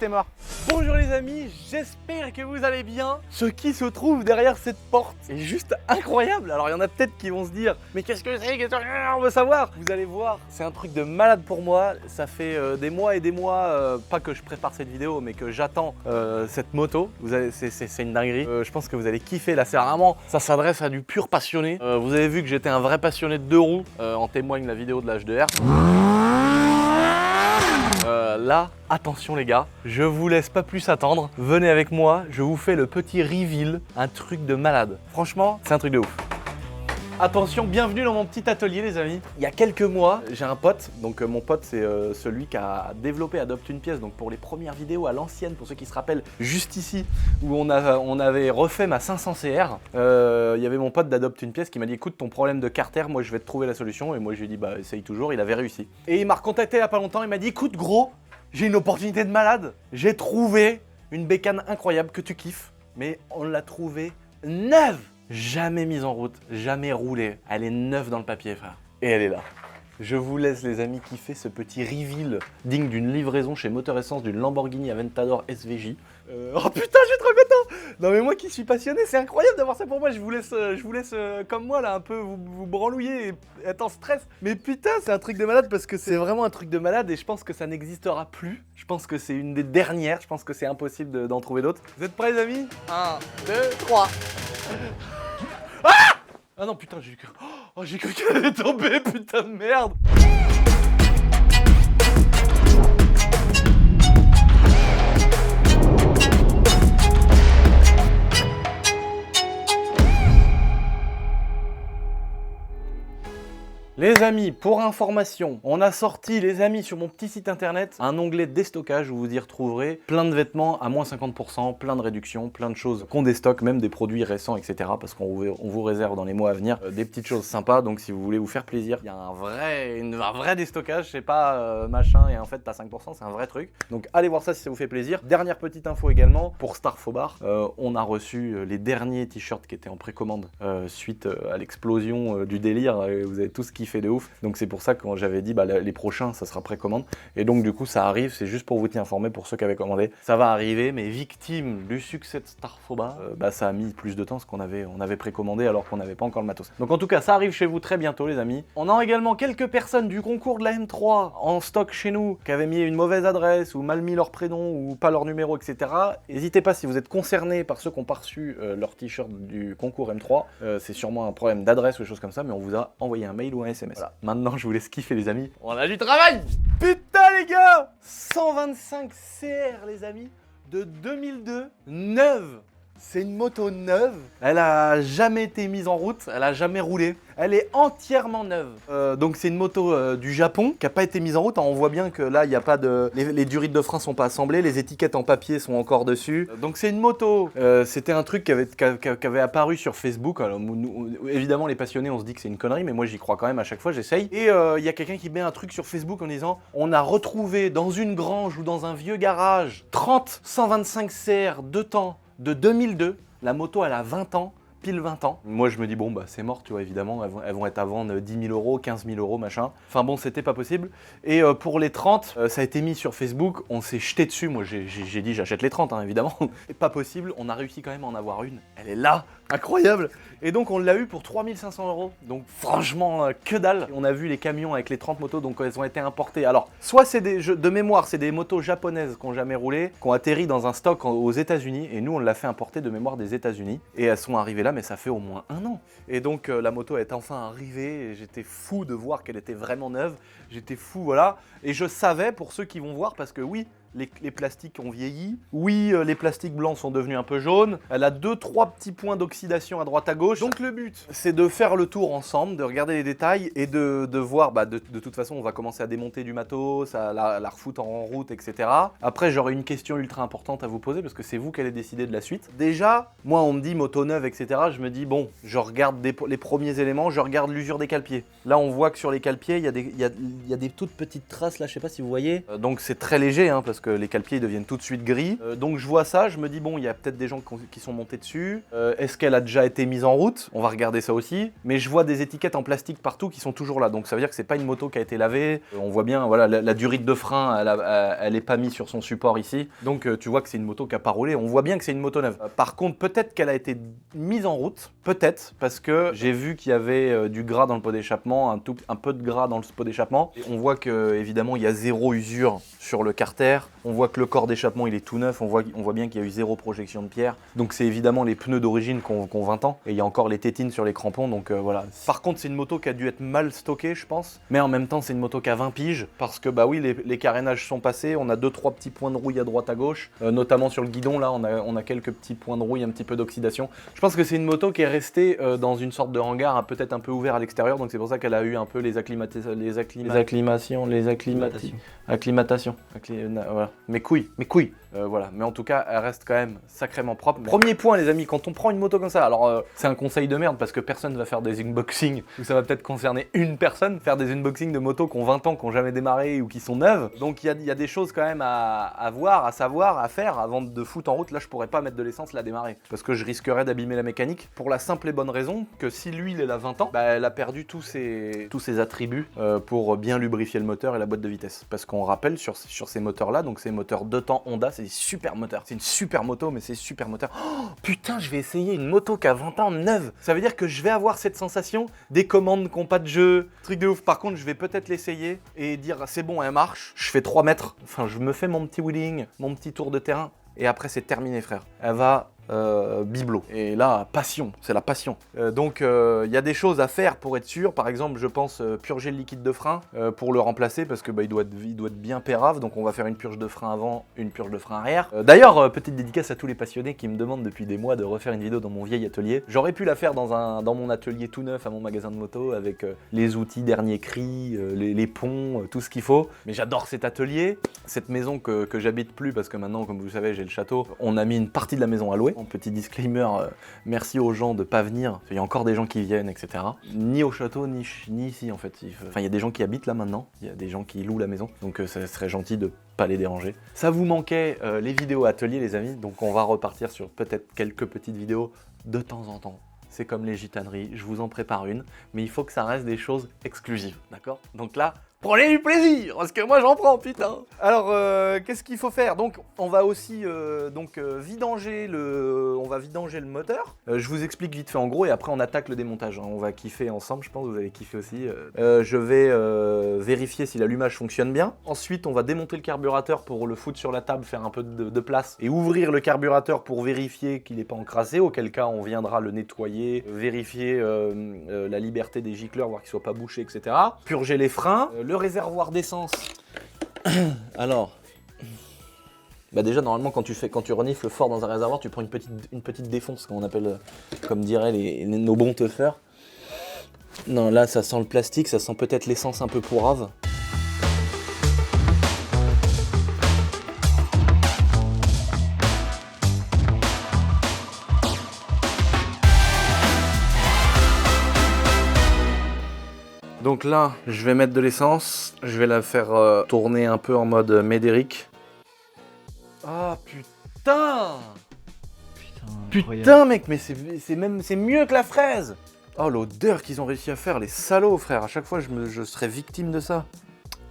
t'es mort. Bonjour les amis, j'espère que vous allez bien. Ce qui se trouve derrière cette porte est juste incroyable. Alors il y en a peut-être qui vont se dire, mais qu'est-ce que c'est? On veut savoir. Vous allez voir, c'est un truc de malade pour moi. Ça fait des mois et des mois, pas que je prépare cette vidéo, mais que j'attends cette moto. C'est une dinguerie. Je pense que vous allez kiffer. Là, c'est vraiment, ça s'adresse à du pur passionné. Vous avez vu que j'étais un vrai passionné de deux roues. En témoigne la vidéo de l'H2R. Là, attention les gars, je vous laisse pas plus attendre. Venez avec moi, je vous fais le petit reveal, un truc de malade. Franchement, c'est un truc de ouf. Attention, bienvenue dans mon petit atelier les amis. Il y a quelques mois, j'ai un pote, donc mon pote c'est celui qui a développé Adopte une pièce, donc pour les premières vidéos à l'ancienne, pour ceux qui se rappellent, juste ici, où on avait refait ma 500 CR, il y avait mon pote d'Adopte une pièce qui m'a dit écoute ton problème de carter, moi je vais te trouver la solution, et moi je lui ai dit bah essaye toujours, il avait réussi. Et il m'a recontacté il y a pas longtemps, il m'a dit écoute gros, j'ai une opportunité de malade, j'ai trouvé une bécane incroyable que tu kiffes, mais on l'a trouvée neuve. Jamais mise en route, jamais roulée. Elle est neuve dans le papier, frère. Et elle est là. Je vous laisse, les amis, kiffer ce petit reveal digne d'une livraison chez Moteur Essence d'une Lamborghini Aventador SVJ. Oh putain, je suis trop content! Non mais moi qui suis passionné, c'est incroyable d'avoir ça pour moi. Je vous laisse comme moi là, un peu vous branlouiller et être en stress. Mais putain, c'est un truc de malade parce que c'est vraiment un truc de malade et je pense que ça n'existera plus. Je pense que c'est une des dernières. Je pense que c'est impossible d'en trouver d'autres. Vous êtes prêts, les amis? 1, 2, 3. Ah non putain, j'ai cru qu'elle allait tomber, putain de merde. Les amis, pour information, on a sorti, les amis, sur mon petit site internet, un onglet déstockage où vous y retrouverez plein de vêtements à moins 50%, plein de réductions, plein de choses qu'on déstocke, même des produits récents, etc. Parce qu'on vous réserve dans les mois à venir des petites choses sympas. Donc si vous voulez vous faire plaisir, il y a un vrai déstockage, c'est pas machin et en fait t'as 5%, c'est un vrai truc. Donc allez voir ça si ça vous fait plaisir. Dernière petite info également, pour Starfobar, on a reçu les derniers t-shirts qui étaient en précommande suite à l'explosion du délire. Vous avez tout ce qui fait de ouf, donc c'est pour ça que quand j'avais dit bah, les prochains ça sera précommande et donc du coup ça arrive, c'est juste pour vous tenir informé pour ceux qui avaient commandé, ça va arriver, mais victime du succès de Starfobar, bah ça a mis plus de temps parce qu'on avait précommandé alors qu'on n'avait pas encore le matos. Donc en tout cas ça arrive chez vous très bientôt les amis. On a également quelques personnes du concours de la M3 en stock chez nous qui avaient mis une mauvaise adresse ou mal mis leur prénom ou pas leur numéro, etc. N'hésitez pas si vous êtes concerné par ceux qui ont pas reçu leur t-shirt du concours M3, c'est sûrement un problème d'adresse ou des choses comme ça, mais on vous a envoyé un mail ou un SMS. Voilà. Maintenant, je vous laisse kiffer, les amis. On a du travail! Putain, les gars! 125 CR, les amis, de 2002, neuve. C'est une moto neuve. Elle a jamais été mise en route. Elle a jamais roulé. Elle est entièrement neuve. Donc c'est une moto du Japon qui n'a pas été mise en route. On voit bien que là, il n'y a pas de... Les durites de frein sont pas assemblées. Les étiquettes en papier sont encore dessus. Donc c'est une moto. C'était un truc qui avait apparu sur Facebook. Alors, évidemment, les passionnés, on se dit que c'est une connerie, mais moi, j'y crois quand même à chaque fois, j'essaye. Et il y a quelqu'un qui met un truc sur Facebook en disant « On a retrouvé dans une grange ou dans un vieux garage 30 125 CR de temps de 2002. La moto, elle a 20 ans. Pile 20 ans. Moi je me dis bon bah c'est mort, tu vois, évidemment, elles vont être à vendre 10 000 €, 15 000 €, machin. Enfin bon, c'était pas possible. Et pour les 30, ça a été mis sur Facebook, on s'est jeté dessus. Moi j'ai dit j'achète les 30 hein, évidemment. Et pas possible, on a réussi quand même à en avoir une. Elle est là, incroyable. Et donc on l'a eu pour 3 500 €. Donc franchement, que dalle. On a vu les camions avec les 30 motos, donc elles ont été importées. Alors, soit c'est de mémoire, c'est des motos japonaises qui n'ont jamais roulé, qui ont atterri dans un stock aux États-Unis. Et nous on l'a fait importer de mémoire des États-Unis. Et elles sont arrivées là, mais ça fait au moins 1 an. Et donc la moto est enfin arrivée et j'étais fou de voir qu'elle était vraiment neuve. J'étais fou, voilà. Et je savais, pour ceux qui vont voir, parce que oui, les plastiques ont vieilli. Oui, les plastiques blancs sont devenus un peu jaunes. Elle a 2-3 petits points d'oxydation à droite à gauche. Donc le but, c'est de faire le tour ensemble, de regarder les détails et de voir, bah, de toute façon, on va commencer à démonter du matos, à la refoutre en route, etc. Après, j'aurai une question ultra importante à vous poser parce que c'est vous qui allez décider de la suite. Déjà, moi, on me dit moto neuve, etc. Je me dis, bon, je regarde les premiers éléments, je regarde l'usure des cale-pieds. Là, on voit que sur les cale-pieds, il y a des toutes petites traces, là, je sais pas si vous voyez. Donc c'est très léger, hein, parce que les cale-pieds deviennent tout de suite gris. Donc je vois ça, je me dis bon, il y a peut-être des gens qui sont montés dessus. Est-ce qu'elle a déjà été mise en route? On va regarder ça aussi. Mais je vois des étiquettes en plastique partout qui sont toujours là. Donc ça veut dire que c'est pas une moto qui a été lavée. On voit bien, voilà, la durite de frein, elle est pas mise sur son support ici. Donc tu vois que c'est une moto qui a pas roulé. On voit bien que c'est une moto neuve. Par contre, peut-être qu'elle a été mise en route. Peut-être, parce que j'ai vu qu'il y avait du gras dans le pot d'échappement, un peu de gras dans le pot d'échappement. On voit que évidemment il y a zéro usure sur le carter. On voit que le corps d'échappement il est tout neuf. On voit bien qu'il y a eu zéro projection de pierre. Donc c'est évidemment les pneus d'origine qui ont 20 ans. Et il y a encore les tétines sur les crampons. Donc voilà. Par contre, c'est une moto qui a dû être mal stockée, je pense. Mais en même temps, c'est une moto qui a 20 piges. Parce que bah oui, les carénages sont passés. On a 2-3 petits points de rouille à droite à gauche. Notamment sur le guidon, là, on a quelques petits points de rouille, un petit peu d'oxydation. Je pense que c'est une moto qui est restée dans une sorte de hangar, peut-être un peu ouvert à l'extérieur. Donc c'est pour ça qu'elle a eu un peu les acclimatations. Voilà. Mes couilles. Voilà. Mais en tout cas, elle reste quand même sacrément propre. Premier point, les amis, quand on prend une moto comme ça, alors c'est un conseil de merde parce que personne ne va faire des unboxings, ou ça va peut-être concerner une personne, faire des unboxings de motos qui ont 20 ans, qui n'ont jamais démarré ou qui sont neuves. Donc il y a des choses quand même à voir, à savoir, à faire avant de foutre en route. Là, je pourrais pas mettre de l'essence, la démarrer, parce que je risquerais d'abîmer la mécanique, pour la simple et bonne raison que si l'huile elle a 20 ans, bah, elle a perdu tous ses attributs pour bien lubrifier le moteur et la boîte de vitesse. Parce qu'on rappelle sur ces moteurs-là, donc ces moteurs 2 temps Honda, c'est des super moteurs. C'est une super moto, mais c'est super moteur. Oh, putain, je vais essayer une moto qui a 20 ans neuve. Ça veut dire que je vais avoir cette sensation des commandes qui n'ont pas de jeu. Truc de ouf. Par contre, je vais peut-être l'essayer et dire c'est bon, elle marche. Je fais 3 mètres. Enfin, je me fais mon petit wheeling, mon petit tour de terrain. Et après, c'est terminé, frère. Elle va bibelot. Et là, passion, c'est la passion. Donc, il y a des choses à faire pour être sûr. Par exemple, je pense purger le liquide de frein pour le remplacer parce que bah, il doit être bien pérave. Donc, on va faire une purge de frein avant, une purge de frein arrière. D'ailleurs, petite dédicace à tous les passionnés qui me demandent depuis des mois de refaire une vidéo dans mon vieil atelier. J'aurais pu la faire dans mon atelier tout neuf à mon magasin de moto avec les outils dernier cri, les ponts, tout ce qu'il faut. Mais j'adore cet atelier, cette maison que j'habite plus parce que maintenant, comme vous le savez, j'ai le château. On a mis une partie de la maison à louer. En petit disclaimer, merci aux gens de pas venir. Il y a encore des gens qui viennent, etc. Ni au château, ni ici en fait. Enfin, il y a des gens qui habitent là maintenant. Il y a des gens qui louent la maison. Donc ça serait gentil de pas les déranger. Ça vous manquait les vidéos atelier, les amis. Donc on va repartir sur peut-être quelques petites vidéos de temps en temps. C'est comme les gitaneries, je vous en prépare une, mais il faut que ça reste des choses exclusives, d'accord? Donc là, prenez du plaisir, parce que moi j'en prends, putain. Alors, qu'est-ce qu'il faut faire? Donc, on va aussi vidanger le moteur. Je vous explique vite fait en gros, et après on attaque le démontage. Hein. On va kiffer ensemble, je pense que vous allez kiffer aussi. Je vais vérifier si l'allumage fonctionne bien. Ensuite, on va démonter le carburateur pour le foutre sur la table, faire un peu de place, et ouvrir le carburateur pour vérifier qu'il n'est pas encrassé, auquel cas on viendra le nettoyer, vérifier la liberté des gicleurs, voir qu'ils ne soient pas bouchés, etc. Purger les freins, le réservoir d'essence. Alors, bah déjà normalement quand tu renifles fort dans un réservoir, tu prends une petite défonce, qu'on appelle, comme diraient nos bons teufeurs. Non, là ça sent le plastique, ça sent peut-être l'essence un peu pourrave. Donc là, je vais mettre de l'essence, je vais la faire tourner un peu en mode Médéric. Ah putain! Putain mec, mais c'est mieux que la fraise! Oh l'odeur qu'ils ont réussi à faire, les salauds frère, à chaque fois je serais victime de ça.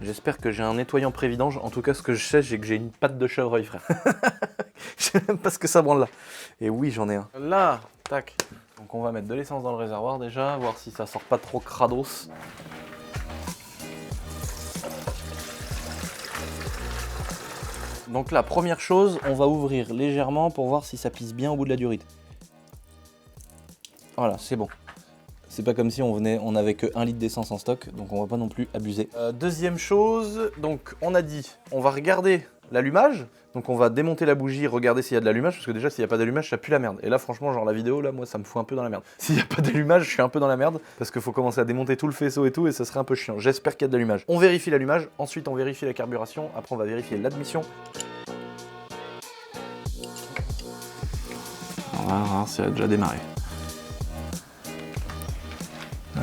J'espère que j'ai un nettoyant prévidange, en tout cas ce que je sais, c'est que j'ai une patte de chevreuil frère. Je sais même pas ce que ça branle là. Et oui j'en ai un. Là, tac. Donc on va mettre de l'essence dans le réservoir déjà, voir si ça sort pas trop crados. Donc la première chose, on va ouvrir légèrement pour voir si ça pisse bien au bout de la durite. Voilà, c'est bon. C'est pas comme si on avait que 1 litre d'essence en stock, donc on va pas non plus abuser. Deuxième chose, donc on a dit, on va regarder l'allumage. Donc on va démonter la bougie, regarder s'il y a de l'allumage, parce que déjà s'il n'y a pas d'allumage, ça pue la merde. Et là franchement, genre la vidéo, là moi ça me fout un peu dans la merde. S'il n'y a pas d'allumage, je suis un peu dans la merde, parce qu'il faut commencer à démonter tout le faisceau et tout, et ça serait un peu chiant. J'espère qu'il y a de l'allumage. On vérifie l'allumage, ensuite on vérifie la carburation, après on va vérifier l'admission. On va voir si elle a déjà démarré. Ouais.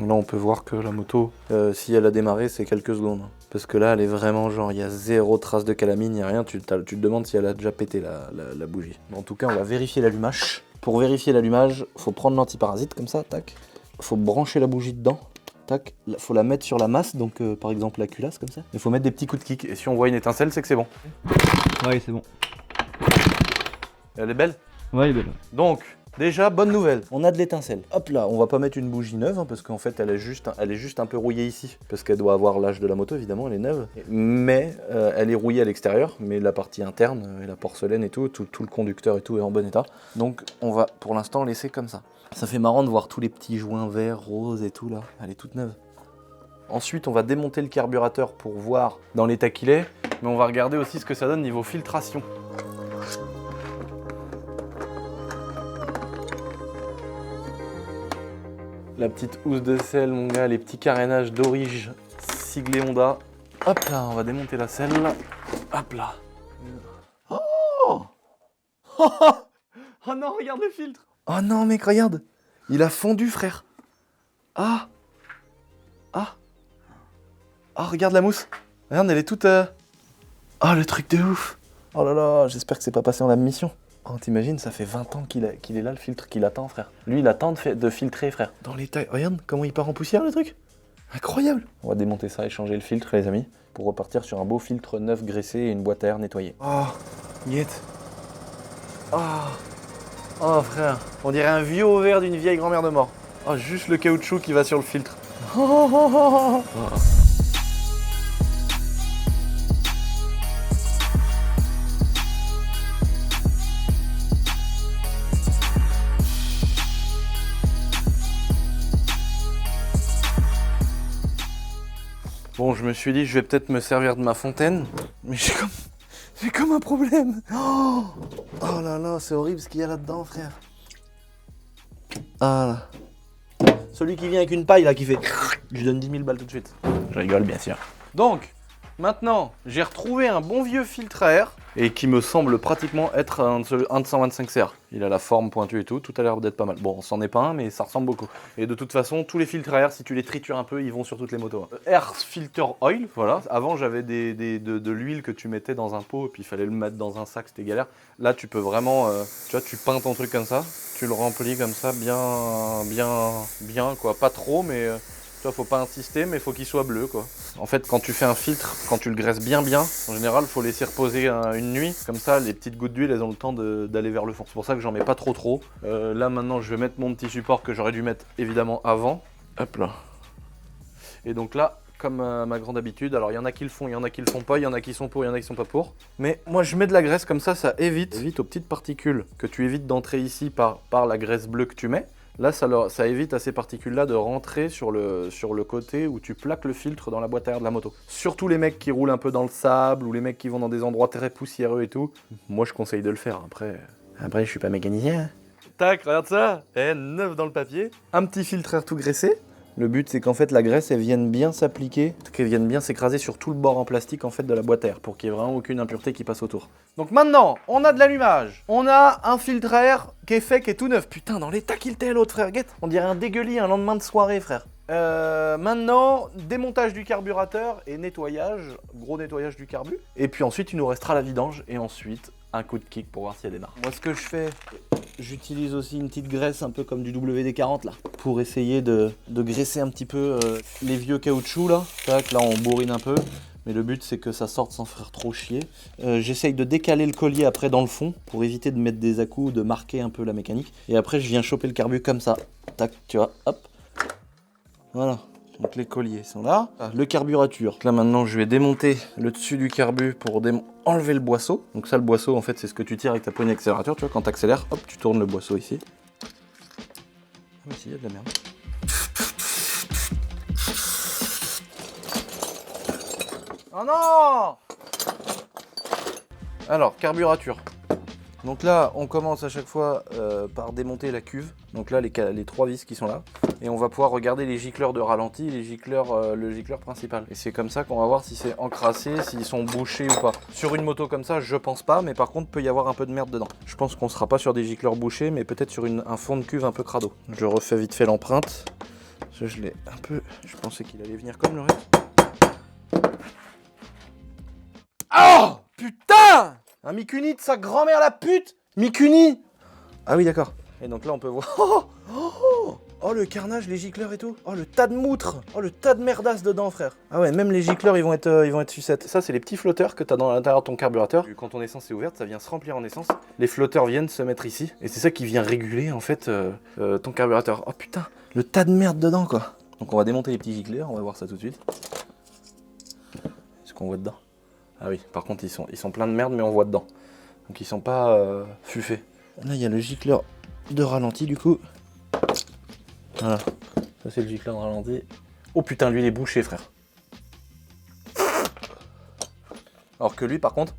Là, on peut voir que la moto, si elle a démarré, c'est quelques secondes. Parce que là, elle est vraiment genre, il y a zéro trace de calamine, il n'y a rien. Tu te demandes si elle a déjà pété la bougie. Mais en tout cas, on va vérifier l'allumage. Pour vérifier l'allumage, faut prendre l'antiparasite comme ça, tac. Faut brancher la bougie dedans, tac. Faut la mettre sur la masse, donc par exemple la culasse comme ça. Il faut mettre des petits coups de kick. Et si on voit une étincelle, c'est que c'est bon. Ouais, c'est bon. Elle est belle? Ouais, elle est belle. Donc, déjà, bonne nouvelle, on a de l'étincelle. Hop là, on va pas mettre une bougie neuve, hein, parce qu'en fait, elle est juste un peu rouillée ici. Parce qu'elle doit avoir l'âge de la moto, évidemment, elle est neuve. Mais elle est rouillée à l'extérieur, mais la partie interne, et la porcelaine et tout le conducteur et tout est en bon état. Donc, on va pour l'instant laisser comme ça. Ça fait marrant de voir tous les petits joints verts, roses et tout là. Elle est toute neuve. Ensuite, on va démonter le carburateur pour voir dans l'état qu'il est. Mais on va regarder aussi ce que ça donne niveau filtration. La petite housse de selle, mon gars, les petits carénages d'orige siglés Honda. Hop là, on va démonter la selle. Hop là. Oh oh non, regarde le filtre. Oh non, mec, regarde. Il a fondu, frère. Ah. Ah. Ah, regarde la mousse. Regarde, elle est toute... Oh, le truc de ouf. Oh là là, j'espère que c'est pas passé en la mission. Oh, t'imagines, ça fait 20 ans qu'il est là, le filtre, qu'il attend, frère. Lui, il attend de filtrer, frère. Dans les tailles. Regarde comment il part en poussière, le truc. Incroyable. On va démonter ça et changer le filtre, les amis, pour repartir sur un beau filtre neuf graissé et une boîte à air nettoyée. Oh, Niette. Oh. Oh, frère. On dirait un vieux ovaire d'une vieille grand-mère de mort. Oh, juste le caoutchouc qui va sur le filtre. Oh. Bon, je me suis dit, je vais peut-être me servir de ma fontaine, mais j'ai comme un problème. Oh, oh là là, c'est horrible ce qu'il y a là-dedans, frère. Ah là. Celui qui vient avec une paille, là, qui fait... Je lui donne 10 000 balles tout de suite. Je rigole, bien sûr. Donc, maintenant, j'ai retrouvé un bon vieux filtre à air, et qui me semble pratiquement être un de 125CR. Il a la forme pointue et tout a l'air d'être pas mal. Bon, c'en est pas un, mais ça ressemble beaucoup. Et de toute façon, tous les filtres à air, si tu les tritures un peu, ils vont sur toutes les motos. Air Filter Oil, voilà. Avant, j'avais de l'huile que tu mettais dans un pot, et puis il fallait le mettre dans un sac, c'était galère. Là, tu peux vraiment, tu vois, tu peins ton truc comme ça, tu le remplis comme ça, bien, quoi. Pas trop, mais... Tu vois, faut pas insister, mais faut qu'il soit bleu, quoi. En fait, quand tu fais un filtre, quand tu le graisses bien, en général, faut laisser reposer une nuit. Comme ça, les petites gouttes d'huile, elles ont le temps d'aller vers le fond. C'est pour ça que j'en mets pas trop. Là, maintenant, je vais mettre mon petit support que j'aurais dû mettre, évidemment, avant. Hop là. Et donc là, comme à ma grande habitude, alors il y en a qui le font, il y en a qui le font pas, il y en a qui sont pour, il y en a qui sont pas pour. Mais moi, je mets de la graisse comme ça évite aux petites particules que tu évites d'entrer ici par la graisse bleue que tu mets. Là, ça évite à ces particules-là de rentrer sur le côté où tu plaques le filtre dans la boîte à air de la moto. Surtout les mecs qui roulent un peu dans le sable ou les mecs qui vont dans des endroits très poussiéreux et tout. Moi, je conseille de le faire. Après, je suis pas mécanicien. Tac, regarde ça. Neuf dans le papier. Un petit filtre air tout graissé. Le but, c'est qu'en fait, la graisse, elle vienne bien s'appliquer, qu'elle vienne bien s'écraser sur tout le bord en plastique en fait de la boîte à air pour qu'il n'y ait vraiment aucune impureté qui passe autour. Donc maintenant, on a de l'allumage. On a un filtre à air qui est fait, qui est tout neuf. Putain, dans l'état qu'il était l'autre, frère, guette. On dirait un dégueulis un lendemain de soirée, frère. Maintenant, démontage du carburateur et nettoyage, gros nettoyage du carbu. Et puis ensuite, il nous restera la vidange et ensuite un coup de kick pour voir si elle démarre. Moi, ce que je fais, j'utilise aussi une petite graisse un peu comme du WD-40 là, pour essayer de graisser un petit peu les vieux caoutchoucs là. Tac, là on bourrine un peu, mais le but c'est que ça sorte sans faire trop chier. J'essaye de décaler le collier après dans le fond pour éviter de mettre des à-coups, de marquer un peu la mécanique. Et après je viens choper le carbu comme ça. Tac, tu vois, hop. Voilà. Donc les colliers sont là. Le carburateur. Là maintenant je vais démonter le dessus du carbu pour enlever le boisseau. Donc ça le boisseau en fait c'est ce que tu tires avec ta poignée d'accélérateur. Tu vois quand tu accélères, hop tu tournes le boisseau ici. Ah mais si, il y a de la merde. Oh non! Alors carburateur. Donc là on commence à chaque fois par démonter la cuve. Donc là les trois vis qui sont là. Et on va pouvoir regarder les gicleurs de ralenti et le gicleur principal. Et c'est comme ça qu'on va voir si c'est encrassé, s'ils sont bouchés ou pas. Sur une moto comme ça, je pense pas, mais par contre, peut y avoir un peu de merde dedans. Je pense qu'on sera pas sur des gicleurs bouchés, mais peut-être sur un fond de cuve un peu crado. Je refais vite fait l'empreinte. Ça, je l'ai un peu... Je pensais qu'il allait venir comme le reste. Oh putain! Un Mikuni de sa grand-mère la pute! Mikuni! Ah oui, d'accord. Et donc là, on peut voir... Oh, le carnage, les gicleurs et tout. Oh, le tas de moutres. Oh, le tas de merdasse dedans, frère. Ah ouais, même les gicleurs, ils vont être sucettes. Ça, c'est les petits flotteurs que t'as dans l'intérieur de ton carburateur. Quand ton essence est ouverte, ça vient se remplir en essence. Les flotteurs viennent se mettre ici. Et c'est ça qui vient réguler, en fait, ton carburateur. Oh putain, le tas de merde dedans, quoi. Donc on va démonter les petits gicleurs, on va voir ça tout de suite. Est-ce qu'on voit dedans? Ah oui, par contre, ils sont pleins de merde, mais on voit dedans. Donc ils sont pas fufés. Là, il y a le gicleur de ralenti, du coup. Voilà, ça c'est le gicleur de ralenti. Oh putain, lui il est bouché, frère. Alors que lui, par contre,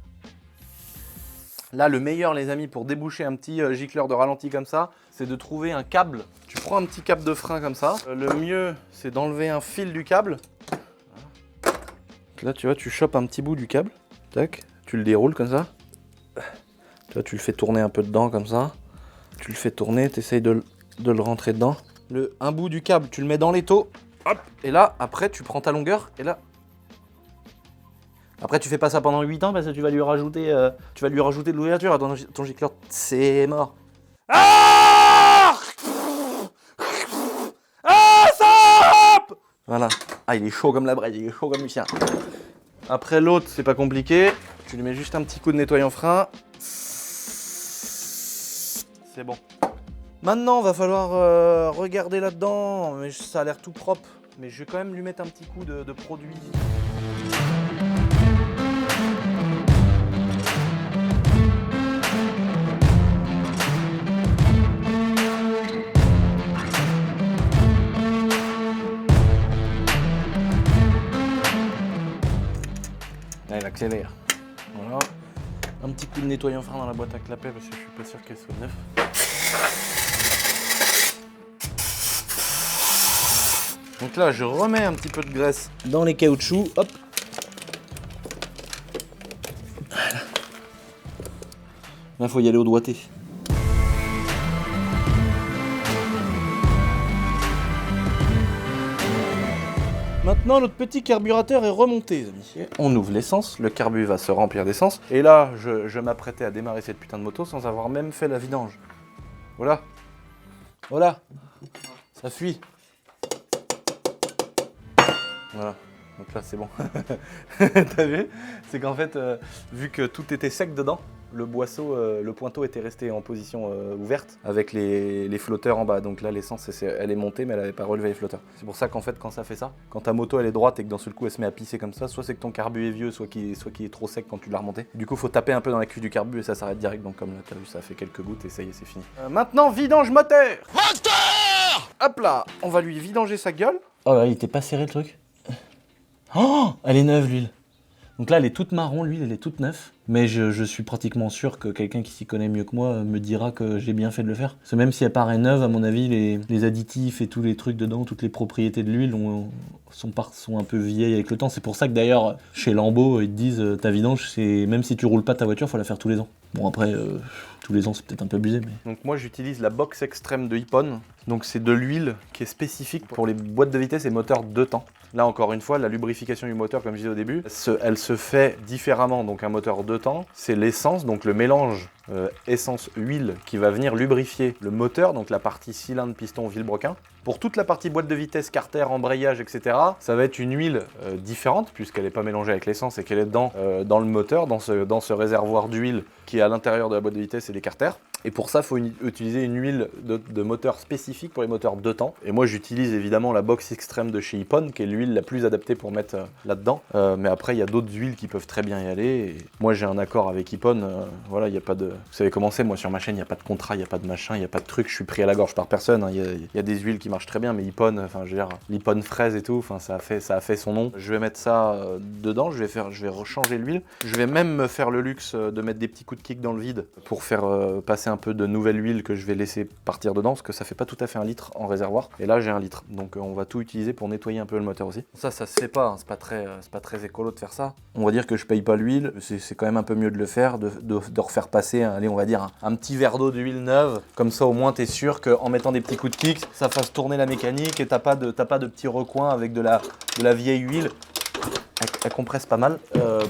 là le meilleur, les amis, pour déboucher un petit gicleur de ralenti comme ça, c'est de trouver un câble. Tu prends un petit câble de frein comme ça. Le mieux, c'est d'enlever un fil du câble. Là, tu vois, tu chopes un petit bout du câble. Tac, tu le déroules comme ça. Là, tu le fais tourner un peu dedans comme ça. Tu le fais tourner, tu essayes de le rentrer dedans. Un bout du câble, tu le mets dans l'étau. Hop. Et là, après, tu prends ta longueur. Et là... Après, tu fais pas ça pendant 8 ans parce que tu vas lui rajouter de l'ouverture à ton gicleur. C'est mort. Ah, stop. Voilà. Ah, il est chaud comme la braise, il est chaud comme Lucien. Après, l'autre, c'est pas compliqué. Tu lui mets juste un petit coup de nettoyant frein. C'est bon. Maintenant, va falloir regarder là-dedans. Mais ça a l'air tout propre. Mais je vais quand même lui mettre un petit coup de produit. Là, il accélère. Voilà. Un petit coup de nettoyant frein dans la boîte à clapet parce que je suis pas sûr qu'elle soit neuve. Donc là, je remets un petit peu de graisse dans les caoutchoucs. Hop. Voilà. Là, faut y aller au doigté. Maintenant, notre petit carburateur est remonté, les amis. On ouvre l'essence, le carbu va se remplir d'essence. Et là, je m'apprêtais à démarrer cette putain de moto sans avoir même fait la vidange. Voilà. Voilà. Ça fuit. Voilà. Donc là, c'est bon. T'as vu? C'est qu'en fait, vu que tout était sec dedans, le boisseau, le pointeau était resté en position ouverte avec les flotteurs en bas. Donc là, l'essence, elle est montée, mais elle n'avait pas relevé les flotteurs. C'est pour ça qu'en fait, quand ça fait ça, quand ta moto elle est droite et que d'un seul coup elle se met à pisser comme ça, soit c'est que ton carbu est vieux, soit qu'il est trop sec quand tu l'as remonté. Du coup, faut taper un peu dans la cuve du carbu et ça s'arrête direct. Donc comme là, t'as vu, ça fait quelques gouttes et ça y est, c'est fini. Maintenant, vidange moteur. Hop là, on va lui vidanger sa gueule. Oh là, il était pas serré le truc. Oh, elle est neuve l'huile. Donc là, elle est toute marron, l'huile, elle est toute neuve. Mais je suis pratiquement sûr que quelqu'un qui s'y connaît mieux que moi me dira que j'ai bien fait de le faire. Parce que même si elle paraît neuve, à mon avis, les additifs et tous les trucs dedans, toutes les propriétés de l'huile sont un peu vieilles avec le temps. C'est pour ça que d'ailleurs, chez Lambeau, ils te disent ta vidange, même si tu roules pas ta voiture, faut la faire tous les ans. Bon après, tous les ans, c'est peut-être un peu abusé. Mais... Donc moi, j'utilise la box extrême de Hippon. Donc c'est de l'huile qui est spécifique pour les boîtes de vitesse et moteurs 2 temps. Là encore une fois, la lubrification du moteur, comme je disais au début, elle se fait différemment. Donc un moteur 2 temps, c'est l'essence, donc le mélange essence-huile qui va venir lubrifier le moteur, donc la partie cylindre, piston, vilebrequin. Pour toute la partie boîte de vitesse, carter, embrayage, etc., ça va être une huile différente puisqu'elle n'est pas mélangée avec l'essence et qu'elle est dans le moteur, dans ce réservoir d'huile qui est à l'intérieur de la boîte de vitesse et des carters. Et pour ça, il faut utiliser une huile de moteur spécifique pour les moteurs 2 temps. Et moi, j'utilise évidemment la box extrême de chez Hippon, qui est l'huile la plus adaptée pour mettre là-dedans. Mais après, il y a d'autres huiles qui peuvent très bien y aller. Et moi, j'ai un accord avec Hippon. Voilà, il n'y a pas de... Vous savez comment c'est, moi, sur ma chaîne, il n'y a pas de contrat, il n'y a pas de machin, il n'y a pas de truc. Je suis pris à la gorge par personne. Il y a des huiles qui marchent très bien, mais Hippon, enfin, je veux dire, l'Hippon fraise et tout, enfin, ça a fait son nom. Je vais mettre ça dedans, je vais rechanger l'huile. Je vais même me faire le luxe de mettre des petits coups de kick dans le vide pour faire passer un peu de nouvelle huile que je vais laisser partir dedans, parce que ça fait pas tout à fait 1 litre en réservoir. Et là, j'ai 1 litre. Donc on va tout utiliser pour nettoyer un peu le moteur aussi. Ça se fait pas, hein. C'est pas très écolo de faire ça. On va dire que je paye pas l'huile, c'est quand même un peu mieux de le faire, de refaire passer, allez, on va dire un petit verre d'eau d'huile neuve. Comme ça, au moins, t'es sûr qu'en mettant des petits coups de kick, ça fasse tourner la mécanique et t'as pas de petits recoins avec de la vieille huile. Elle compresse pas mal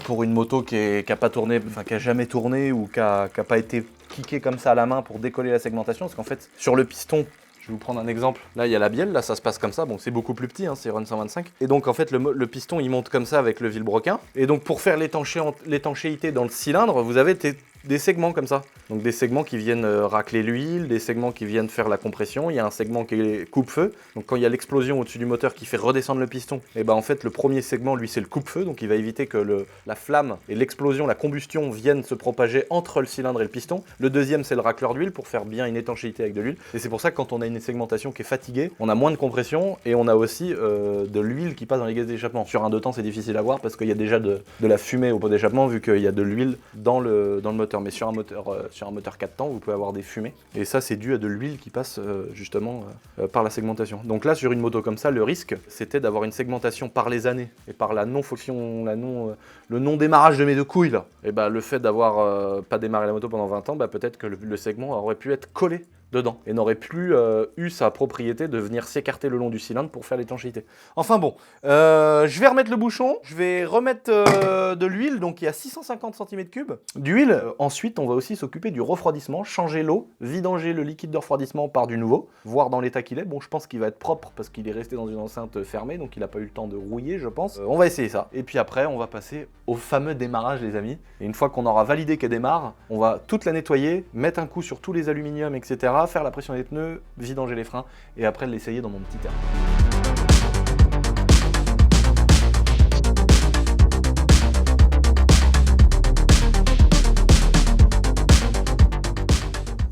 pour une moto qui a pas tourné, enfin qui a jamais tourné ou qui a pas été kické comme ça à la main pour décoller la segmentation. Parce qu'en fait, sur le piston, je vais vous prendre un exemple. Là, il y a la bielle, là, ça se passe comme ça. Bon, c'est beaucoup plus petit, hein, c'est Run 125. Et donc, en fait, le piston, il monte comme ça avec le vilebrequin. Et donc, pour faire l'étanchéité dans le cylindre, vous avez des segments comme ça. Donc des segments qui viennent racler l'huile, des segments qui viennent faire la compression. Il y a un segment qui est coupe-feu. Donc quand il y a l'explosion au-dessus du moteur qui fait redescendre le piston, et ben en fait le premier segment, lui, c'est le coupe-feu. Donc il va éviter que la flamme et l'explosion, la combustion viennent se propager entre le cylindre et le piston. Le deuxième, c'est le racleur d'huile pour faire bien une étanchéité avec de l'huile. Et c'est pour ça que quand on a une segmentation qui est fatiguée, on a moins de compression et on a aussi de l'huile qui passe dans les gaz d'échappement. Sur un 2 temps, c'est difficile à voir parce qu'il y a déjà de la fumée au pot d'échappement vu qu'il y a de l'huile dans le moteur. Mais sur un moteur 4 temps, vous pouvez avoir des fumées. Et ça, c'est dû à de l'huile qui passe justement par la segmentation. Donc là, sur une moto comme ça, le risque, c'était d'avoir une segmentation par les années et par la non-fonction, le non-démarrage de mes 2 couilles là. Et bah, le fait d'avoir pas démarré la moto pendant 20 ans, bah, peut-être que le segment aurait pu être collé dedans et n'aurait plus eu sa propriété de venir s'écarter le long du cylindre pour faire l'étanchéité. Enfin bon, je vais remettre le bouchon, je vais remettre de l'huile, donc il y a 650 cm3 d'huile. Ensuite, on va aussi s'occuper du refroidissement, changer l'eau, vidanger le liquide de refroidissement par du nouveau, voir dans l'état qu'il est. Bon, je pense qu'il va être propre parce qu'il est resté dans une enceinte fermée, donc il n'a pas eu le temps de rouiller, je pense. On va essayer ça. Et puis après, on va passer au fameux démarrage, les amis. Et une fois qu'on aura validé qu'elle démarre, on va toute la nettoyer, mettre un coup sur tous les aluminiums, etc., faire la pression des pneus, vidanger les freins et après l'essayer dans mon petit terrain.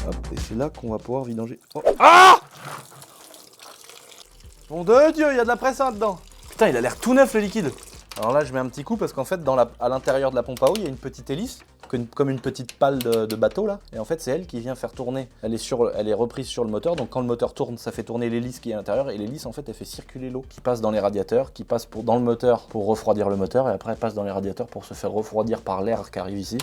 Hop, et c'est là qu'on va pouvoir vidanger. Oh. Ah! Mon de Dieu, il y a de la presse dedans. Putain, il a l'air tout neuf le liquide. Alors là, je mets un petit coup parce qu'en fait, à l'intérieur de la pompe à eau, il y a une petite hélice, comme une petite pale de bateau là. Et en fait, c'est elle qui vient faire tourner. Elle est reprise sur le moteur. Donc quand le moteur tourne, ça fait tourner l'hélice qui est à l'intérieur. Et l'hélice, en fait, elle fait circuler l'eau qui passe dans les radiateurs, qui passe dans le moteur pour refroidir le moteur. Et après, elle passe dans les radiateurs pour se faire refroidir par l'air qui arrive ici.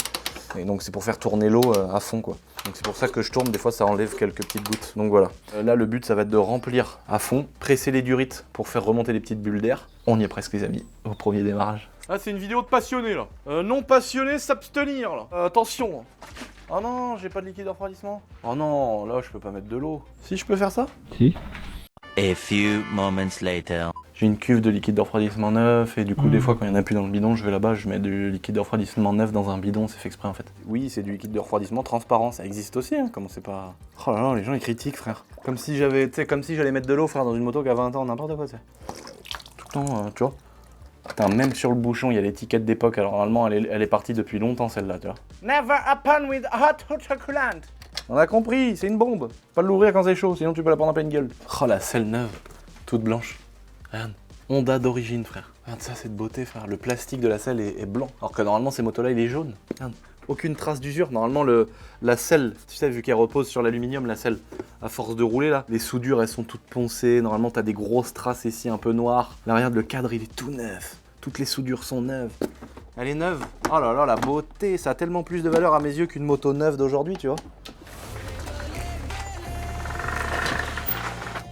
Et donc c'est pour faire tourner l'eau à fond quoi. Donc c'est pour ça que je tourne, des fois ça enlève quelques petites gouttes. Donc voilà. Là le but ça va être de remplir à fond, presser les durites pour faire remonter les petites bulles d'air. On y est presque les amis, au premier démarrage. Ah c'est une vidéo de passionné là. Non passionné s'abstenir là. Attention. Oh non, j'ai pas de liquide de refroidissement. Oh non, là je peux pas mettre de l'eau. Si je peux faire ça? Si. A few moments later. J'ai une cuve de liquide de refroidissement neuf et du coup des fois quand il n'y en a plus dans le bidon, je vais là-bas, je mets du liquide de refroidissement neuf dans un bidon, c'est fait exprès en fait. Oui, c'est du liquide de refroidissement transparent, ça existe aussi, hein, comment c'est pas... Oh là là, les gens ils critiquent frère. Comme si j'allais mettre de l'eau frère dans une moto qui a 20 ans, n'importe quoi, tu sais. Tout le temps, tu vois. Putain, même sur le bouchon, il y a l'étiquette d'époque, alors normalement elle est partie depuis longtemps celle-là, tu vois. Never open with hot chocolate. On a compris, c'est une bombe. Pas l'ouvrir quand c'est chaud, sinon tu peux la prendre en pleine gueule. Oh la selle neuve, toute blanche. Regarde, Honda d'origine frère. Regarde ça, cette beauté frère. Le plastique de la selle est blanc. Alors que normalement ces motos là il est jaune. Regarde, aucune trace d'usure. Normalement la selle, tu sais vu qu'elle repose sur l'aluminium, la selle, à force de rouler là, les soudures elles sont toutes poncées. Normalement t'as des grosses traces ici un peu noires. Là regarde, le cadre il est tout neuf. Toutes les soudures sont neuves. Elle est neuve. Oh là là, la beauté, ça a tellement plus de valeur à mes yeux qu'une moto neuve d'aujourd'hui, tu vois.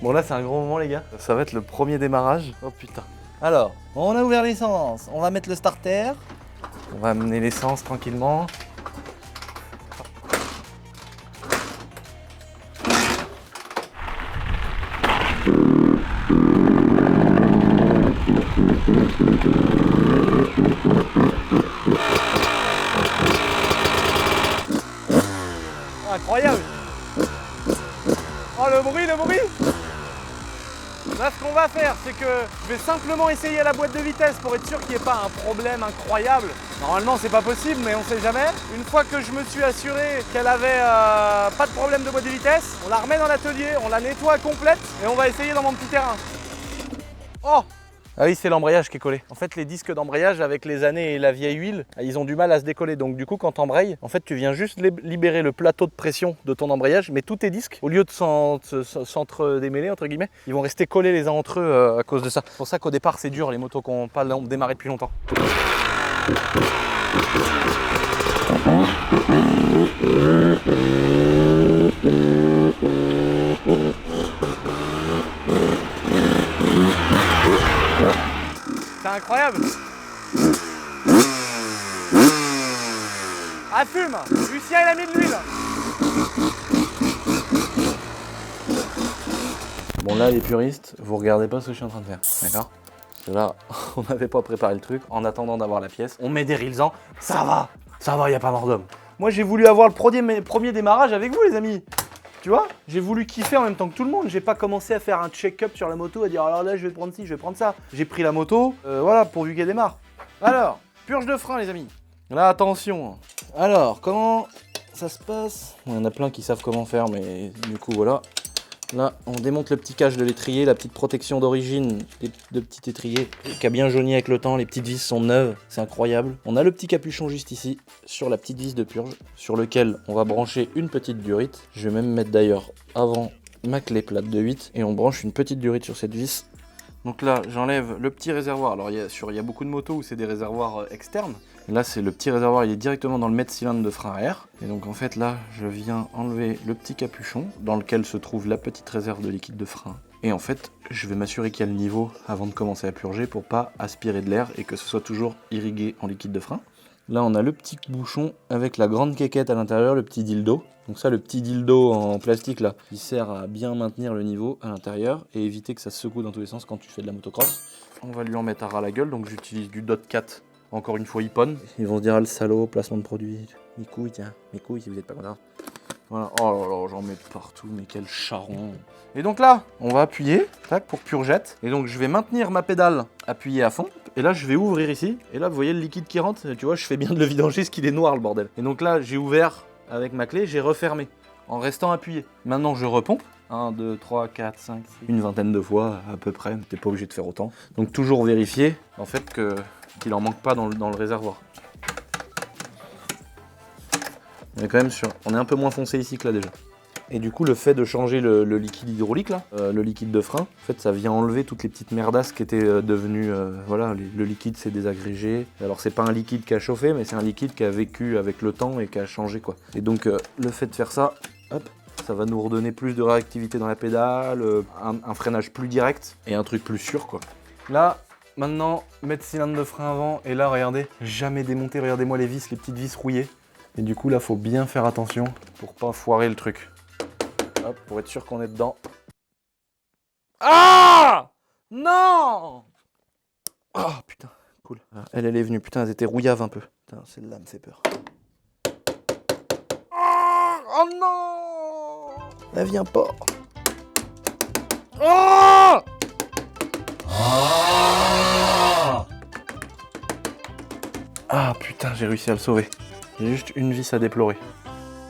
Bon là c'est un gros moment les gars, ça va être le premier démarrage. Oh putain. Alors, on a ouvert l'essence, on va mettre le starter. On va amener l'essence tranquillement. Incroyable. Oh le bruit. Là ce qu'on va faire c'est que je vais simplement essayer la boîte de vitesse pour être sûr qu'il n'y ait pas un problème incroyable. Normalement c'est pas possible mais on sait jamais. Une fois que je me suis assuré qu'elle avait pas de problème de boîte de vitesse, on la remet dans l'atelier, on la nettoie complète et on va essayer dans mon petit terrain. Oh Ah oui, c'est l'embrayage qui est collé. En fait, les disques d'embrayage, avec les années et la vieille huile, ils ont du mal à se décoller. Donc du coup, quand t'embrayes, en fait, tu viens juste libérer le plateau de pression de ton embrayage, mais tous tes disques, au lieu de s'entre-démêler, entre guillemets, ils vont rester collés les uns entre eux à cause de ça. C'est pour ça qu'au départ, c'est dur, les motos qui n'ont pas démarré depuis longtemps. C'est incroyable. Ah, fume. Lucien, il a mis de l'huile. Bon, là, les puristes, vous regardez pas ce que je suis en train de faire, d'accord? Là, on n'avait pas préparé le truc. En attendant d'avoir la pièce, on met des rilsans. Ça va, y a pas mort d'homme. Moi, j'ai voulu avoir le premier démarrage avec vous, les amis. Tu vois, j'ai voulu kiffer en même temps que tout le monde. J'ai pas commencé à faire un check-up sur la moto, à dire alors là je vais prendre ci, je vais prendre ça. J'ai pris la moto, voilà, pourvu qu'elle démarre. Alors, purge de frein les amis. Là, attention. Alors, comment ça se passe? Il y en a plein qui savent comment faire, mais du coup voilà. Là, on démonte le petit cache de l'étrier, la petite protection d'origine de petit étrier qui a bien jauni avec le temps. Les petites vis sont neuves, c'est incroyable. On a le petit capuchon juste ici, sur la petite vis de purge, sur lequel on va brancher une petite durite. Je vais même mettre d'ailleurs avant ma clé plate de 8 et on branche une petite durite sur cette vis. Donc là, j'enlève le petit réservoir. Alors, il y a beaucoup de motos où c'est des réservoirs externes. Là, c'est le petit réservoir, il est directement dans le mètre-cylindre de frein arrière. Et donc, en fait, là, je viens enlever le petit capuchon dans lequel se trouve la petite réserve de liquide de frein. Et en fait, je vais m'assurer qu'il y a le niveau avant de commencer à purger pour pas aspirer de l'air et que ce soit toujours irrigué en liquide de frein. Là, on a le petit bouchon avec la grande quéquette à l'intérieur, le petit dildo. Donc ça, le petit dildo en plastique là, il sert à bien maintenir le niveau à l'intérieur et éviter que ça se secoue dans tous les sens quand tu fais de la motocross. On va lui en mettre à ras la gueule, donc j'utilise du Dot 4. Encore une fois, Ippon. Ils vont se dire, ah, le salaud, placement de produit. Mes couilles, tiens, mes couilles si vous n'êtes pas content. Voilà. Oh là là, j'en mets partout, mais quel charron. Et donc là, on va appuyer, tac, pour purgette. Et donc je vais maintenir ma pédale appuyée à fond. Et là, je vais ouvrir ici. Et là, vous voyez le liquide qui rentre. Tu vois, je fais bien de le vidanger, parce qu'il est noir, le bordel. Et donc là, j'ai ouvert avec ma clé, j'ai refermé, en restant appuyé. Maintenant, je repompe. 1, 2, 3, 4, 5, 6, une vingtaine de fois à peu près. T'es pas obligé de faire autant. Donc toujours vérifier, en fait, qu'il en manque pas dans le réservoir. On est quand même sur... On est un peu moins foncé ici que là déjà. Et du coup, le fait de changer le liquide hydraulique, là, le liquide de frein, en fait, ça vient enlever toutes les petites merdasses qui étaient devenues... voilà, le liquide s'est désagrégé. Alors, c'est pas un liquide qui a chauffé, mais c'est un liquide qui a vécu avec le temps et qui a changé, quoi. Et donc, le fait de faire ça, hop, ça va nous redonner plus de réactivité dans la pédale, un freinage plus direct et un truc plus sûr, quoi. Là, maintenant, mettre cylindre de frein avant, et là, regardez, jamais démonter, regardez-moi les vis, les petites vis rouillées. Et du coup, là, faut bien faire attention pour pas foirer le truc. Hop, pour être sûr qu'on est dedans. Ah! Non! Ah, putain, cool. Elle est venue, putain, elles étaient rouillaves un peu. Putain, celle-là me fait peur. Oh non! Elle vient pas. Oh! Ah putain, j'ai réussi à le sauver. J'ai juste une vis à déplorer.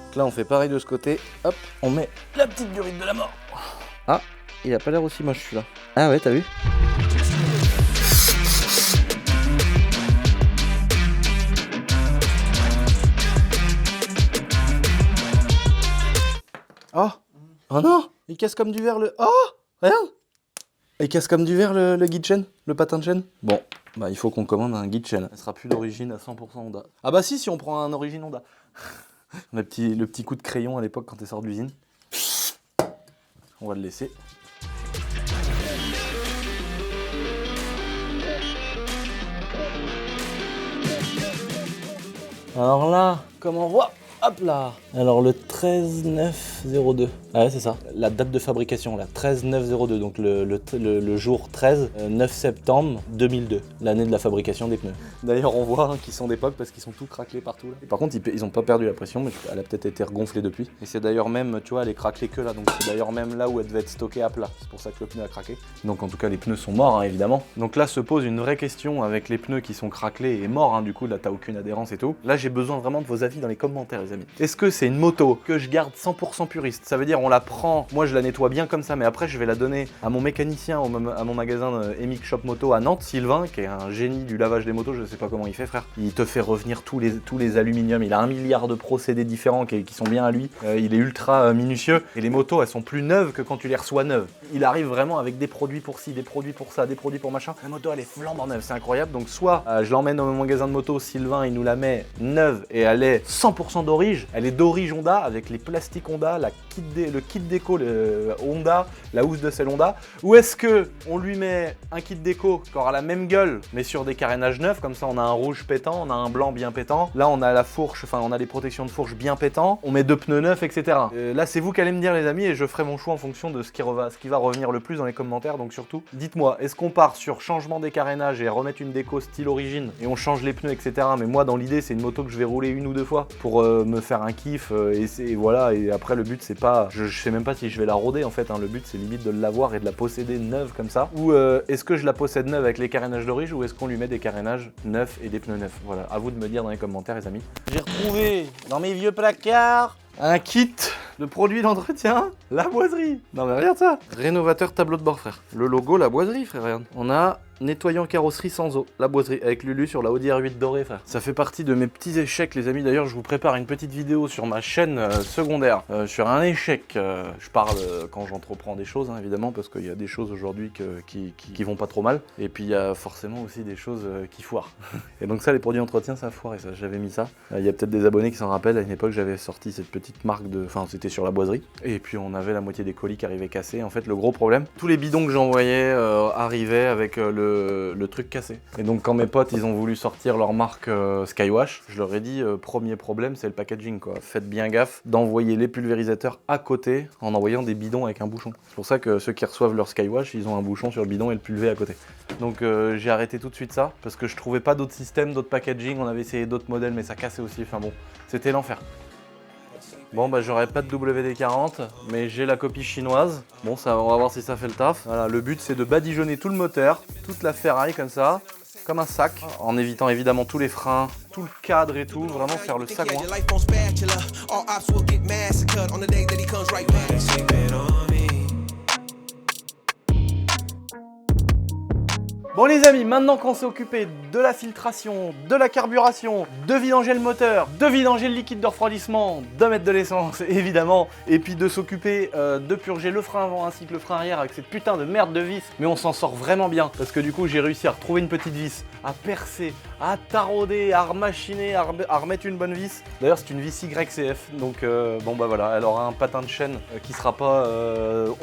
Donc là, on fait pareil de ce côté. Hop, on met la petite durite de la mort. Ah, il a pas l'air aussi moche celui-là. Ah ouais, t'as vu? Oh! Oh non! Il casse comme du verre le... Oh! Regarde! Il casse comme du verre le guide chaîne, le patin de chaîne. Bon, bah il faut qu'on commande un guide chaîne. Ça sera plus d'origine à 100% Honda. Ah bah si on prend un origine Honda. Le petit coup de crayon à l'époque quand t'es sort de l'usine. On va le laisser. Alors là, comme on voit, hop là. Alors le 13-9-02. Ah ouais, c'est ça. La date de fabrication, là, 13-9-02. Donc le jour 13, 9 septembre 2002. L'année de la fabrication des pneus. D'ailleurs, on voit qu'ils sont d'époque parce qu'ils sont tout craquelés partout. Là. Et par contre, ils ont pas perdu la pression, mais elle a peut-être été regonflée depuis. Et c'est d'ailleurs même, tu vois, elle est craquelée que là. Donc c'est d'ailleurs même là où elle devait être stockée à plat. C'est pour ça que le pneu a craqué. Donc en tout cas, les pneus sont morts, hein, évidemment. Donc là se pose une vraie question avec les pneus qui sont craquelés et morts. Hein, du coup, là, t'as aucune adhérence et tout. Là, j'ai besoin vraiment de vos avis dans les commentaires, les amis. Est-ce que c'est une moto que je garde 100% puriste. Ça veut dire on la prend, moi je la nettoie bien comme ça, mais après je vais la donner à mon mécanicien, à mon magasin Emic Shop Moto à Nantes, Sylvain, qui est un génie du lavage des motos, je sais pas comment il fait frère. Il te fait revenir tous les aluminiums, il a 1 milliard de procédés différents qui sont bien à lui. Il est ultra minutieux et les motos elles sont plus neuves que quand tu les reçois neuves. Il arrive vraiment avec des produits pour ci, des produits pour ça, des produits pour machin. La moto elle est flambant neuve, c'est incroyable. Donc soit je l'emmène dans mon magasin de moto, Sylvain il nous la met neuve et elle est 100% d'orige. Elle est d'orige Honda avec les plastiques Honda, le kit déco Honda, la housse de selle Honda. Ou est-ce que on lui met un kit déco qui aura la même gueule mais sur des carénages neufs, comme ça on a un rouge pétant, on a un blanc bien pétant. Là on a la fourche, enfin on a les protections de fourche bien pétant. On met 2 pneus neufs, etc. Là c'est vous qui allez me dire les amis et je ferai mon choix en fonction de ce qui va revenir le plus dans les commentaires. Donc surtout, dites-moi, est-ce qu'on part sur changement des carénages et remettre une déco style origine et on change les pneus, etc. Mais moi dans l'idée c'est une moto que je vais rouler 1 ou 2 fois pour me faire un kiff et voilà. Et après le but c'est pas, je sais même pas si je vais la roder en fait, hein. Le but c'est limite de l'avoir et de la posséder neuve comme ça. Ou est-ce que je la possède neuve avec les carénages d'origine ou est-ce qu'on lui met des carénages neufs et des pneus neufs? Voilà, à vous de me dire dans les commentaires les amis. J'ai retrouvé dans mes vieux placards un kit de produits d'entretien, la boiserie. Non mais regarde ça, rénovateur tableau de bord frère. Le logo, la boiserie frère, regarde. On a nettoyant carrosserie sans eau, la boiserie avec Lulu sur la Audi R8 dorée frère. Ça fait partie de mes petits échecs les amis. D'ailleurs je vous prépare une petite vidéo sur ma chaîne secondaire sur un échec. Je parle quand j'entreprends des choses hein, évidemment parce qu'il y a des choses aujourd'hui qui vont pas trop mal. Et puis il y a forcément aussi des choses qui foirent. Et donc ça les produits d'entretien ça foire et ça j'avais mis ça. Il y a peut-être des abonnés qui s'en rappellent, à une époque j'avais sorti cette petite marque de... Enfin c'était sur la boiserie. Et puis on avait la moitié des colis qui arrivaient cassés. En fait le gros problème, tous les bidons que j'envoyais arrivaient avec le truc cassé. Et donc quand mes potes ils ont voulu sortir leur marque Skywash, je leur ai dit premier problème c'est le packaging quoi. Faites bien gaffe d'envoyer les pulvérisateurs à côté en envoyant des bidons avec un bouchon. C'est pour ça que ceux qui reçoivent leur Skywash ils ont un bouchon sur le bidon et le pulvé à côté. Donc j'ai arrêté tout de suite ça parce que je trouvais pas d'autres systèmes, d'autres packaging, on avait essayé d'autres modèles mais ça cassait aussi, enfin bon, c'était l'enfer. Bon bah j'aurais pas de WD-40 mais j'ai la copie chinoise. Bon ça on va voir si ça fait le taf. Voilà, le but c'est de badigeonner tout le moteur, toute la ferraille comme ça, comme un sac, en évitant évidemment tous les freins, tout le cadre et tout, vraiment faire le sagouin. Bon les amis, maintenant qu'on s'est occupé de la filtration, de la carburation, de vidanger le moteur, de vidanger le liquide de refroidissement, de mettre de l'essence évidemment, et puis de s'occuper de purger le frein avant ainsi que le frein arrière avec cette putain de merde de vis, mais on s'en sort vraiment bien, parce que du coup j'ai réussi à retrouver une petite vis, à percer, à tarauder, à remachiner, à remettre une bonne vis. D'ailleurs c'est une vis YCF, donc bon bah voilà, elle aura un patin de chaîne qui sera pas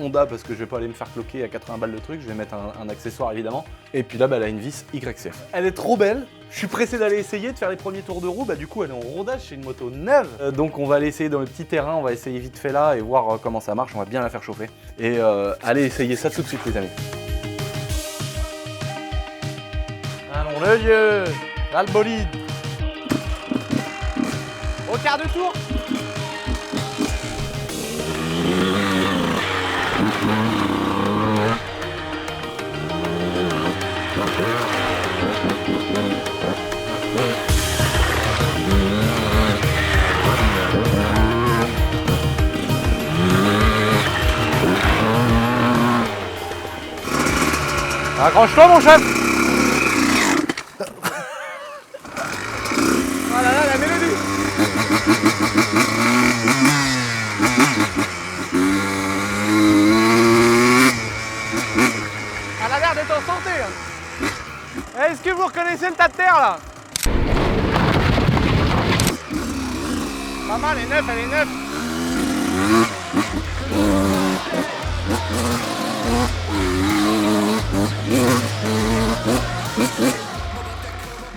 Honda, parce que je vais pas aller me faire cloquer à 80 balles le truc, je vais mettre un accessoire évidemment. Et puis là, bah, elle a une vis YCF. Elle est trop belle. Je suis pressé d'aller essayer de faire les premiers tours de roue. Bah, du coup, elle est en rodage, c'est une moto neuve. Donc, on va aller essayer dans le petit terrain. On va essayer vite fait là et voir comment ça marche. On va bien la faire chauffer. Et allez essayer ça tout de suite, les amis. Allons le vieux. Là, le bolide. Au quart de tour. Accroche-toi mon chef. Oh là là, la mélodie. Elle a l'air d'être en santé hein. Est-ce que vous reconnaissez le tas de terre là? Pas mal, elle est neuve, elle est neuve.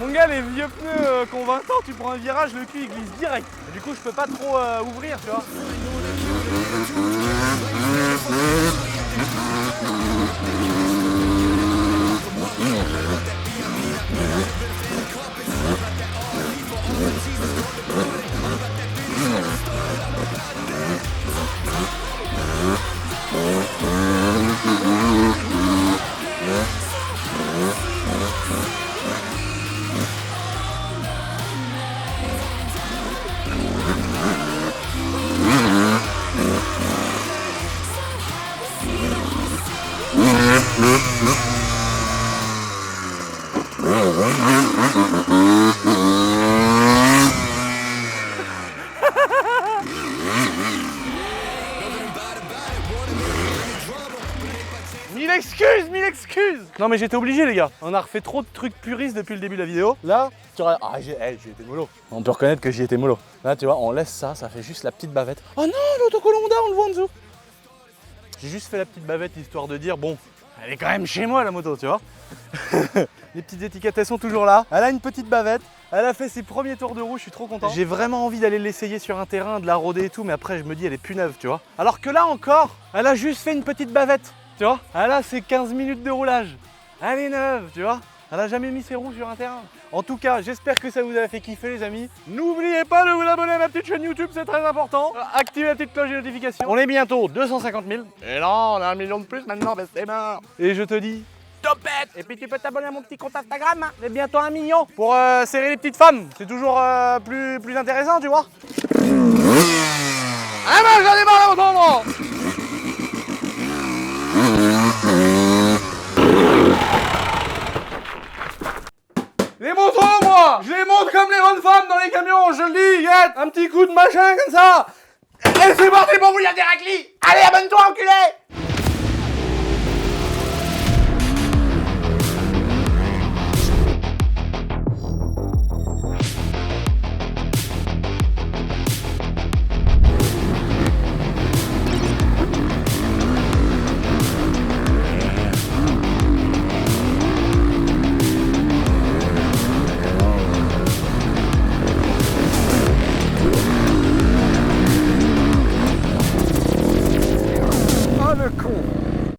Mon gars, les vieux pneus qui ont 20 ans, tu prends un virage, le cul il glisse direct. Du coup, je peux pas trop ouvrir, tu vois. Mille excuses. Non mais j'étais obligé les gars. On a refait trop de trucs puristes depuis le début de la vidéo. Là, tu regardes. Ah j'y étais mollo. On peut reconnaître que j'y étais mollo. Là tu vois, on laisse ça, ça fait juste la petite bavette. Oh non, l'autocollant Honda, on le voit en dessous. J'ai juste fait la petite bavette histoire de dire bon, elle est quand même chez moi la moto, tu vois. Les petites étiquettes elles sont toujours là. Elle a une petite bavette. Elle a fait ses premiers tours de roue, je suis trop content. J'ai vraiment envie d'aller l'essayer sur un terrain, de la rôder et tout, mais après je me dis elle est plus neuve, tu vois. Alors que là encore, elle a juste fait une petite bavette, tu vois. Elle a ses 15 minutes de roulage. Elle est neuve, tu vois. Elle a jamais mis ses roues sur un terrain. En tout cas, j'espère que ça vous a fait kiffer les amis. N'oubliez pas de vous abonner à ma petite chaîne YouTube, c'est très important. Activez la petite cloche de notification. On est bientôt 250 000. Et là, on a 1 million de plus maintenant, ben c'est mort. Et je te dis... Topette. Et puis tu peux t'abonner à mon petit compte Instagram, c'est bientôt 1 million. Pour serrer les petites femmes, c'est toujours plus intéressant, tu vois. Ah ben j'en ai marre d'entendre. Les motos, moi, je les monte comme les bonnes femmes dans les camions, je le dis, Yette, un petit coup de machin comme ça. Et c'est parti pour vous, il y a des raclis. Allez, abonne-toi, enculé.